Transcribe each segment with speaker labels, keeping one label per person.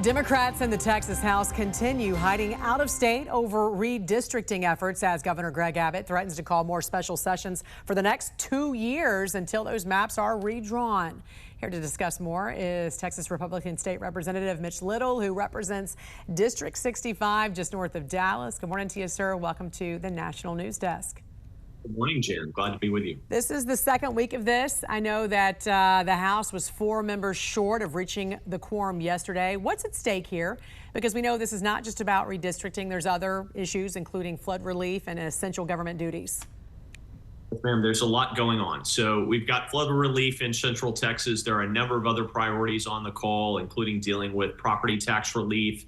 Speaker 1: Democrats in the Texas House continue hiding out of state over redistricting efforts as Governor Greg Abbott threatens to call more special sessions for the next 2 years until those maps are redrawn. Here to discuss more is Texas Republican State Representative Mitch Little, who represents District 65 just north of Dallas. Good morning to you, sir. Welcome to the National News Desk.
Speaker 2: Good morning, Jan. Glad to be with you.
Speaker 1: This is the second week of this. I know that the House was 4 members short of reaching the quorum yesterday. What's at stake here? Because we know this is not just about redistricting. There's other issues, including flood relief and essential government duties.
Speaker 2: Yes, ma'am, there's a lot going on. So we've got flood relief in Central Texas. There are a number of other priorities on the call, including dealing with property tax relief,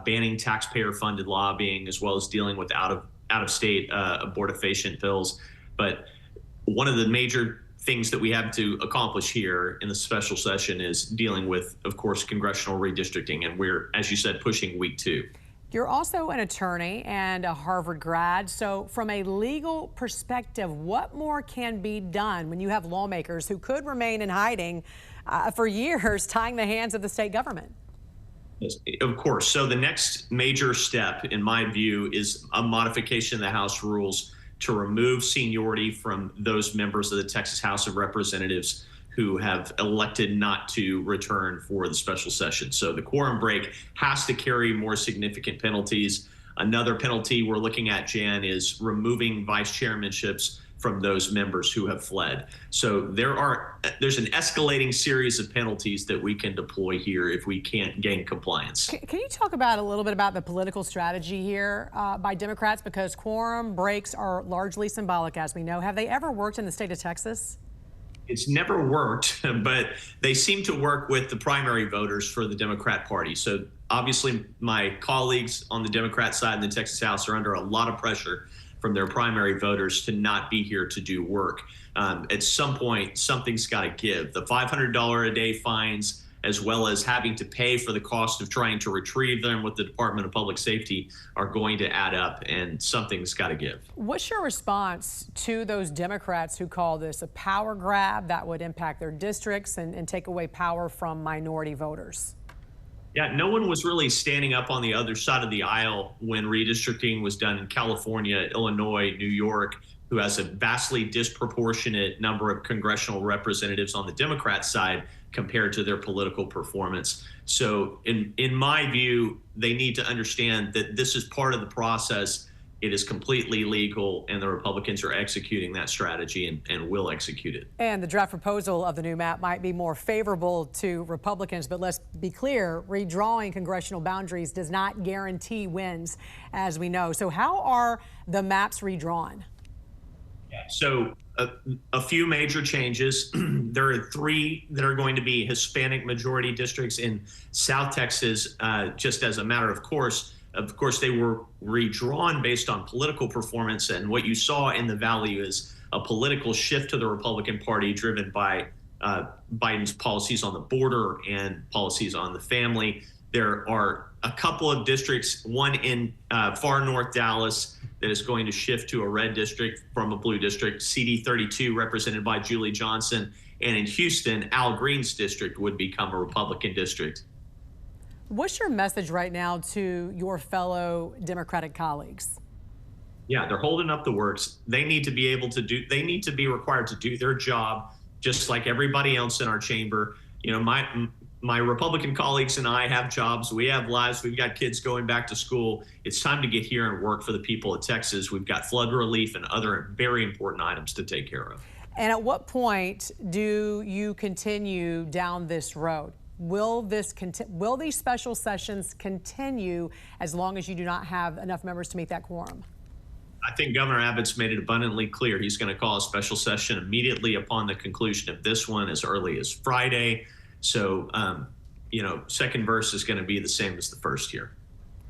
Speaker 2: banning taxpayer-funded lobbying, as well as dealing with out-of-state abortifacient bills. But one of the major things that we have to accomplish here in the special session is dealing with, of course, congressional redistricting. And we're, as you said, pushing week 2.
Speaker 1: You're also an attorney and a Harvard grad. So from a legal perspective, what more can be done when you have lawmakers who could remain in hiding for years, tying the hands of the state government?
Speaker 2: Yes, of course. So the next major step, in my view, is a modification of the House rules to remove seniority from those members of the Texas House of Representatives who have elected not to return for the special session. So the quorum break has to carry more significant penalties. Another penalty we're looking at, Jan, is removing vice chairmanships from those members who have fled. So there's an escalating series of penalties that we can deploy here if we can't gain compliance.
Speaker 1: Can you talk about a little bit about the political strategy here by Democrats? Because quorum breaks are largely symbolic, as we know. Have they ever worked in the state of Texas?
Speaker 2: It's never worked, but they seem to work with the primary voters for the Democrat Party. So obviously my colleagues on the Democrat side in the Texas House are under a lot of pressure from their primary voters to not be here to do work. At some point, something's got to give. The $500 a day fines, as well as having to pay for the cost of trying to retrieve them with the Department of Public Safety, are going to add up, and something's got to give.
Speaker 1: What's your response to those Democrats who call this a power grab that would impact their districts and take away power from minority voters?
Speaker 2: Yeah, no one was really standing up on the other side of the aisle when redistricting was done in California, Illinois, New York, who has a vastly disproportionate number of congressional representatives on the Democrat side compared to their political performance. So in my view, they need to understand that this is part of the process. It is completely legal, and the Republicans are executing that strategy and will execute it.
Speaker 1: And the draft proposal of the new map might be more favorable to Republicans, but let's be clear, redrawing congressional boundaries does not guarantee wins, as we know. So how are the maps redrawn?
Speaker 2: So a few major changes. There are 3 that are going to be Hispanic majority districts in South Texas, just as a matter of course. Of course, they were redrawn based on political performance, and what you saw in the Valley is a political shift to the Republican Party driven by Biden's policies on the border and policies on the family. There are a couple of districts, one in far north Dallas, that is going to shift to a red district from a blue district, CD 32 represented by Julie Johnson, and in Houston, Al Green's district would become a Republican district.
Speaker 1: What's your message right now to your fellow Democratic colleagues?
Speaker 2: Yeah, they're holding up the works. They need to be required to do their job just like everybody else in our chamber. You know, my Republican colleagues and I have jobs. We have lives. We've got kids going back to school. It's time to get here and work for the people of Texas. We've got flood relief and other very important items to take care of.
Speaker 1: And at what point do you continue down this road? Will these special sessions continue as long as you do not have enough members to meet that quorum?
Speaker 2: I think Governor Abbott's made it abundantly clear he's going to call a special session immediately upon the conclusion of this one, as early as Friday. So, you know, second verse is going to be the same as the first here.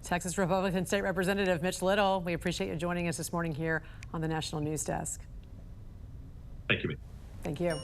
Speaker 1: Texas Republican State Representative Mitch Little, we appreciate you joining us this morning here on the National News Desk.
Speaker 2: Thank you.
Speaker 1: Thank you.